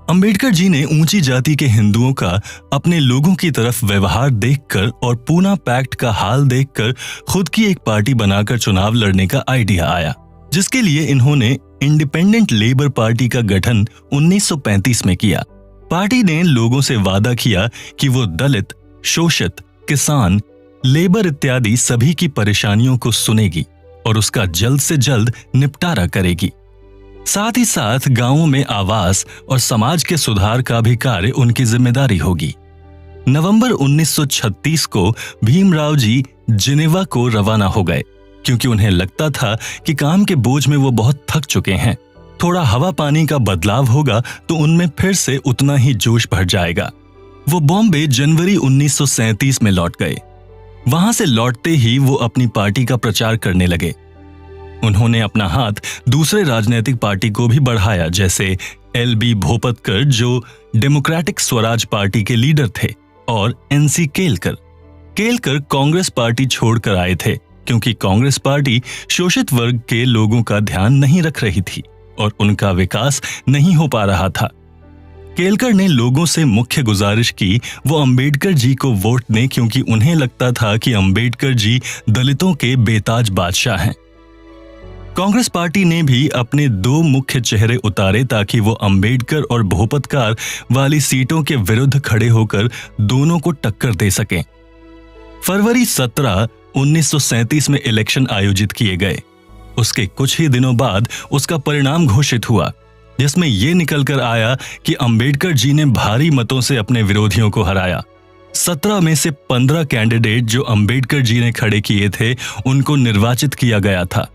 अंबेडकर जी ने ऊंची जाति के हिंदुओं का अपने लोगों की तरफ व्यवहार देखकर और पूना पैक्ट का हाल देखकर खुद की एक पार्टी बनाकर चुनाव लड़ने का आइडिया आया, जिसके लिए इन्होंने इंडिपेंडेंट लेबर पार्टी का गठन 1935 में किया। पार्टी ने लोगों से वादा किया कि वो दलित, शोषित, किसान, लेबर इत्यादि सभी की परेशानियों को सुनेगी और उसका जल्द से जल्द निपटारा करेगी। साथ ही साथ गांवों में आवास और समाज के सुधार का भी कार्य उनकी जिम्मेदारी होगी। नवंबर 1936 को भीमराव जी जिनेवा को रवाना हो गए, क्योंकि उन्हें लगता था कि काम के बोझ में वो बहुत थक चुके हैं। थोड़ा हवा पानी का बदलाव होगा तो उनमें फिर से उतना ही जोश भर जाएगा। वो बॉम्बे जनवरी 1937 में लौट गए। वहां से लौटते ही वो अपनी पार्टी का प्रचार करने लगे। उन्होंने अपना हाथ दूसरे राजनीतिक पार्टी को भी बढ़ाया, जैसे एल.बी. भोपतकर जो डेमोक्रेटिक स्वराज पार्टी के लीडर थे और एन.सी. केलकर कांग्रेस पार्टी छोड़कर आए थे, क्योंकि कांग्रेस पार्टी शोषित वर्ग के लोगों का ध्यान नहीं रख रही थी और उनका विकास नहीं हो पा रहा था। केलकर ने लोगों से मुख्य गुजारिश की वो अंबेडकर जी को वोट दें, क्योंकि उन्हें लगता था कि अंबेडकर जी दलितों के बेताज बादशाह हैं। कांग्रेस पार्टी ने भी अपने दो मुख्य चेहरे उतारे ताकि वो अंबेडकर और भोपतकार वाली सीटों के विरुद्ध खड़े होकर दोनों को टक्कर दे सकें। फरवरी 17, 1937 में इलेक्शन आयोजित किए गए। उसके कुछ ही दिनों बाद उसका परिणाम घोषित हुआ, जिसमें यह निकलकर आया कि अंबेडकर जी ने भारी मतों से अपने विरोधियों को हराया। 17 में से 15 कैंडिडेट जो अंबेडकर जी ने खड़े किए थे, उनको निर्वाचित किया गया था।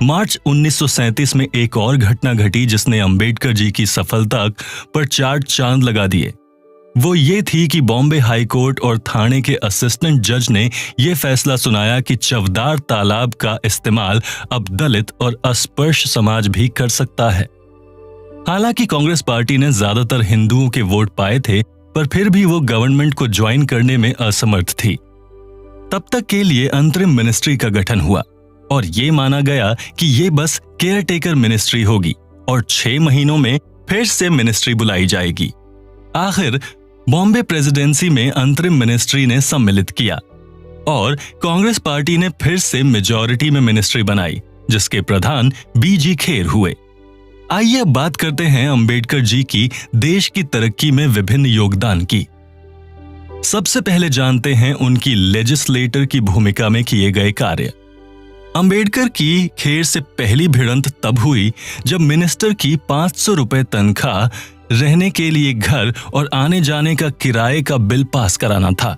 मार्च 1937 में एक और घटना घटी जिसने अंबेडकर जी की सफलता पर 4 चांद लगा दिए। वो ये थी कि बॉम्बे हाई कोर्ट और थाने के असिस्टेंट जज ने यह फैसला सुनाया कि चवदार तालाब का इस्तेमाल अब दलित और अस्पृश्य समाज भी कर सकता है। हालांकि कांग्रेस पार्टी ने ज्यादातर हिंदुओं के वोट पाए थे, पर फिर भी वो गवर्नमेंट को ज्वाइन करने में असमर्थ थी। तब तक के लिए अंतरिम मिनिस्ट्री का गठन हुआ और ये माना गया कि ये बस केयर टेकर मिनिस्ट्री होगी और 6 महीनों में फिर से मिनिस्ट्री बुलाई जाएगी। आखिर बॉम्बे प्रेसिडेंसी में अंतरिम मिनिस्ट्री ने सम्मिलित किया और कांग्रेस पार्टी ने फिर से मेजॉरिटी में मिनिस्ट्री बनाई, जिसके प्रधान बी.जी. खेर हुए। आइए अब बात करते हैं अंबेडकर जी की देश की तरक्की में विभिन्न योगदान की। सबसे पहले जानते हैं उनकी लेजिस्लेटर की भूमिका में किए गए कार्य। अंबेडकर की खेर से पहली भिड़ंत तब हुई जब मिनिस्टर की 500 रुपए तनख्वाह, रहने के लिए घर और आने जाने का किराए का बिल पास कराना था।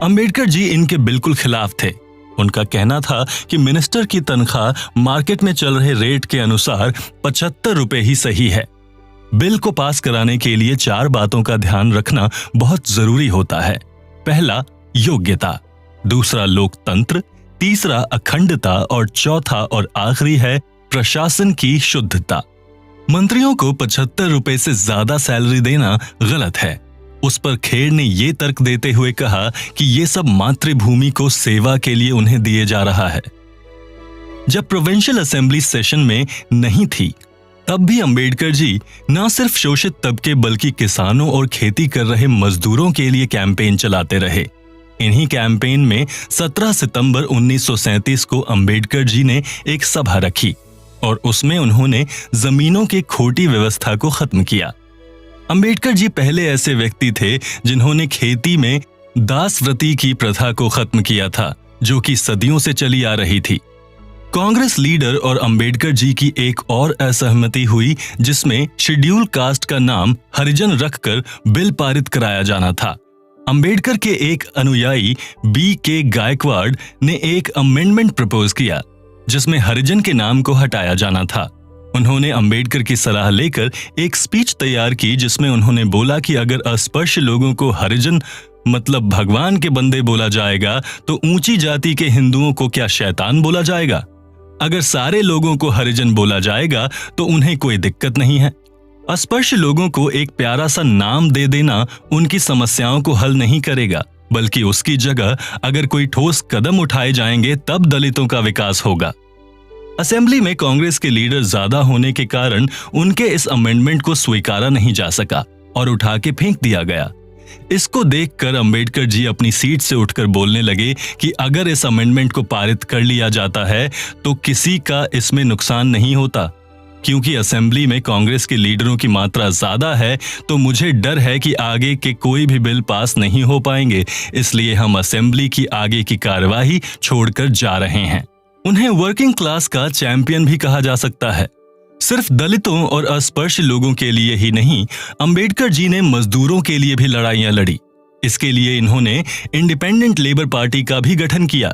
अंबेडकर जी इनके बिल्कुल खिलाफ थे। उनका कहना था कि मिनिस्टर की तनख्वाह मार्केट में चल रहे रेट के अनुसार 75 रुपए ही सही है। बिल को पास कराने के लिए 4 बातों का ध्यान रखना बहुत जरूरी होता है। पहला, योग्यता। दूसरा, लोकतंत्र। तीसरा, अखंडता। और चौथा और आखिरी है प्रशासन की शुद्धता। मंत्रियों को 75 रुपए से ज्यादा सैलरी देना गलत है। उस पर खेर ने ये तर्क देते हुए कहा कि ये सब मातृभूमि को सेवा के लिए उन्हें दिए जा रहा है। जब प्रोविंशियल असेंबली सेशन में नहीं थी, तब भी अंबेडकर जी न सिर्फ शोषित तबके बल्कि किसानों और खेती कर रहे मजदूरों के लिए कैंपेन चलाते रहे। इन्हीं कैंपेन में 17 सितंबर 1937 को अंबेडकर जी ने एक सभा रखी और उसमें उन्होंने जमीनों की खोटी व्यवस्था को खत्म किया। अंबेडकर जी पहले ऐसे व्यक्ति थे जिन्होंने खेती में दासवृत्ति की प्रथा को खत्म किया था, जो कि सदियों से चली आ रही थी। कांग्रेस लीडर और अंबेडकर जी की एक और असहमति हुई, जिसमें शेड्यूल कास्ट का नाम हरिजन रखकर बिल पारित कराया जाना था। अंबेडकर के एक अनुयायी बी.के. गायकवाड़ ने एक अमेंडमेंट प्रपोज किया, जिसमें हरिजन के नाम को हटाया जाना था। उन्होंने अंबेडकर की सलाह लेकर एक स्पीच तैयार की, जिसमें उन्होंने बोला कि अगर अस्पृश्य लोगों को हरिजन मतलब भगवान के बंदे बोला जाएगा तो ऊंची जाति के हिंदुओं को क्या शैतान बोला जाएगा? अगर सारे लोगों को हरिजन बोला जाएगा तो उन्हें कोई दिक्कत नहीं है। अस्पृश्य लोगों को एक प्यारा सा नाम दे देना उनकी समस्याओं को हल नहीं करेगा, बल्कि उसकी जगह अगर कोई ठोस कदम उठाए जाएंगे तब दलितों का विकास होगा। असेंबली में कांग्रेस के लीडर ज्यादा होने के कारण उनके इस अमेंडमेंट को स्वीकारा नहीं जा सका और उठा के फेंक दिया गया। इसको देखकर अंबेडकर जी अपनी सीट से उठकर बोलने लगे कि अगर इस अमेंडमेंट को पारित कर लिया जाता है तो किसी का इसमें नुकसान नहीं होता। क्योंकि असेंबली में कांग्रेस के लीडरों की मात्रा ज्यादा है तो मुझे डर है कि आगे के कोई भी बिल पास नहीं हो पाएंगे, इसलिए हम असेंबली की आगे की कार्यवाही छोड़कर जा रहे हैं। उन्हें वर्किंग क्लास का चैंपियन भी कहा जा सकता है। सिर्फ दलितों और अस्पृश्य लोगों के लिए ही नहीं, अंबेडकर जी ने मजदूरों के लिए भी लड़ाइयां लड़ी। इसके लिए इन्होंने इंडिपेंडेंट लेबर पार्टी का भी गठन किया।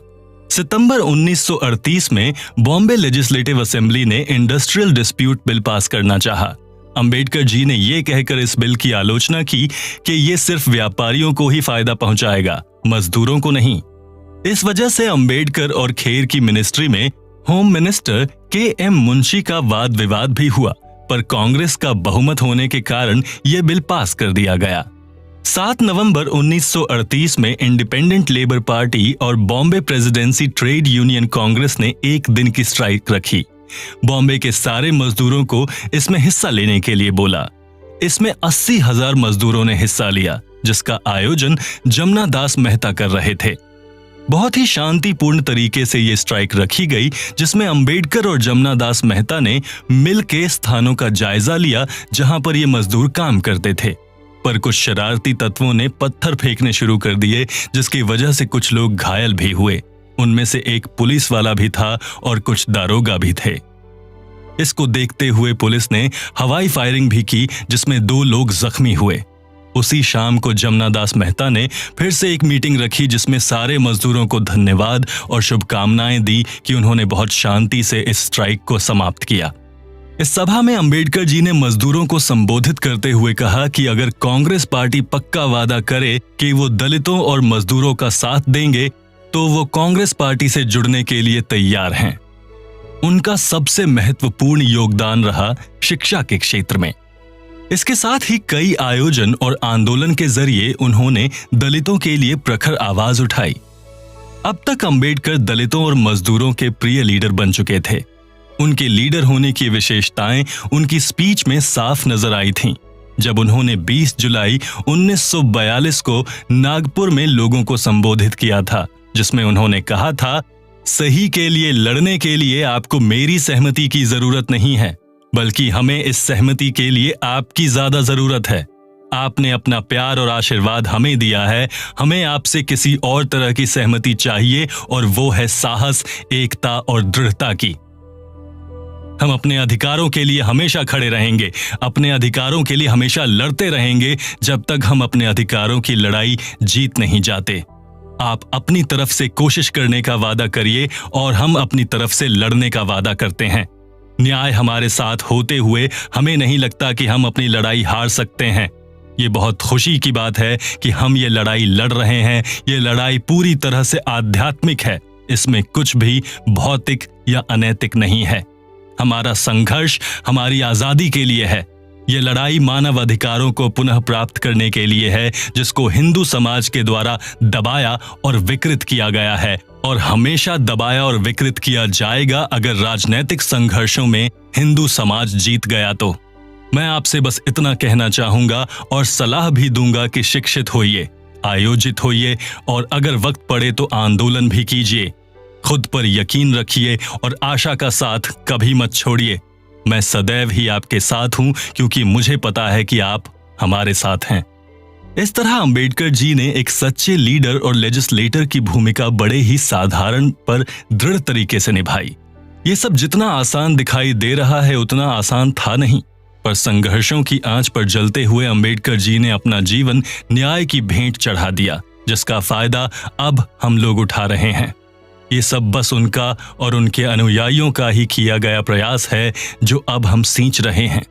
सितंबर 1938 में बॉम्बे लेजिस्लेटिव असेंबली ने इंडस्ट्रियल डिस्प्यूट बिल पास करना चाहा। अंबेडकर जी ने यह कहकर इस बिल की आलोचना की कि यह सिर्फ व्यापारियों को ही फायदा पहुंचाएगा, मजदूरों को नहीं। इस वजह से अंबेडकर और खेर की मिनिस्ट्री में होम मिनिस्टर के.एम. मुंशी का वाद विवाद भी हुआ, पर कांग्रेस का बहुमत होने के कारण यह बिल पास कर दिया गया। 7 नवंबर 1938 में इंडिपेंडेंट लेबर पार्टी और Bombay presidency trade union Congress ने एक दिन की स्ट्राइक रखी। बॉम्बे के सारे मजदूरों को इसमें हिस्सा लेने के लिए बोला। इसमें 80,000 मजदूरों ने हिस्सा लिया, जिसका आयोजन जमुना दास मेहता कर रहे थे। बहुत ही शांतिपूर्ण तरीके से ये स्ट्राइक रखी गई, जिसमें अंबेडकर और जमुना दास मेहता ने मिल के स्थानों का जायजा लिया जहां पर ये मजदूर काम करते थे। पर कुछ शरारती तत्वों ने पत्थर फेंकने शुरू कर दिए, जिसकी वजह से कुछ लोग घायल भी हुए। उनमें से एक पुलिस वाला भी था और कुछ दारोगा भी थे। इसको देखते हुए पुलिस ने हवाई फायरिंग भी की, जिसमें 2 लोग जख्मी हुए। उसी शाम को जमुना दास मेहता ने फिर से एक मीटिंग रखी, जिसमें सारे मजदूरों को धन्यवाद और शुभकामनाएं दी कि उन्होंने बहुत शांति से इस स्ट्राइक को समाप्त किया। इस सभा में अंबेडकर जी ने मजदूरों को संबोधित करते हुए कहा कि अगर कांग्रेस पार्टी पक्का वादा करे कि वो दलितों और मजदूरों का साथ देंगे तो वो कांग्रेस पार्टी से जुड़ने के लिए तैयार हैं। उनका सबसे महत्वपूर्ण योगदान रहा शिक्षा के क्षेत्र में। इसके साथ ही कई आयोजन और आंदोलन के जरिए उन्होंने दलितों के लिए प्रखर आवाज उठाई। अब तक अंबेडकर दलितों और मजदूरों के प्रिय लीडर बन चुके थे। उनके लीडर होने की विशेषताएं उनकी स्पीच में साफ नजर आई थीं, जब उन्होंने 20 जुलाई 1942 को नागपुर में लोगों को संबोधित किया था, जिसमें उन्होंने कहा था, सही के लिए लड़ने के लिए आपको मेरी सहमति की जरूरत नहीं है, बल्कि हमें इस सहमति के लिए आपकी ज्यादा जरूरत है। आपने अपना प्यार और आशीर्वाद हमें दिया है, हमें आपसे किसी और तरह की सहमति चाहिए और वो है साहस, एकता और दृढ़ता की। हम अपने अधिकारों के लिए हमेशा खड़े रहेंगे, अपने अधिकारों के लिए हमेशा लड़ते रहेंगे जब तक हम अपने अधिकारों की लड़ाई जीत नहीं जाते। आप अपनी तरफ से कोशिश करने का वादा करिए और हम अपनी तरफ से लड़ने का वादा करते हैं। न्याय हमारे साथ होते हुए हमें नहीं लगता कि हम अपनी लड़ाई हार सकते हैं। ये बहुत खुशी की बात है कि हम ये लड़ाई लड़ रहे हैं। ये लड़ाई पूरी तरह से आध्यात्मिक है, इसमें कुछ भी भौतिक या अनैतिक नहीं है। हमारा संघर्ष हमारी आजादी के लिए है। ये लड़ाई मानव अधिकारों को पुनः प्राप्त करने के लिए है, जिसको हिंदू समाज के द्वारा दबाया और विकृत किया गया है और हमेशा दबाया और विकृत किया जाएगा अगर राजनीतिक संघर्षों में हिंदू समाज जीत गया तो। मैं आपसे बस इतना कहना चाहूंगा और सलाह भी दूंगा कि शिक्षित होइए, आयोजित होइए और अगर वक्त पड़े तो आंदोलन भी कीजिए। खुद पर यकीन रखिए और आशा का साथ कभी मत छोड़िए। मैं सदैव ही आपके साथ हूं, क्योंकि मुझे पता है कि आप हमारे साथ हैं। इस तरह अंबेडकर जी ने एक सच्चे लीडर और लेजिस्लेटर की भूमिका बड़े ही साधारण पर दृढ़ तरीके से निभाई। ये सब जितना आसान दिखाई दे रहा है उतना आसान था नहीं, पर संघर्षों की आंच पर जलते हुए अंबेडकर जी ने अपना जीवन न्याय की भेंट चढ़ा दिया, जिसका फायदा अब हम लोग उठा रहे हैं। ये सब बस उनका और उनके अनुयायियों का ही किया गया प्रयास है, जो अब हम सींच रहे हैं।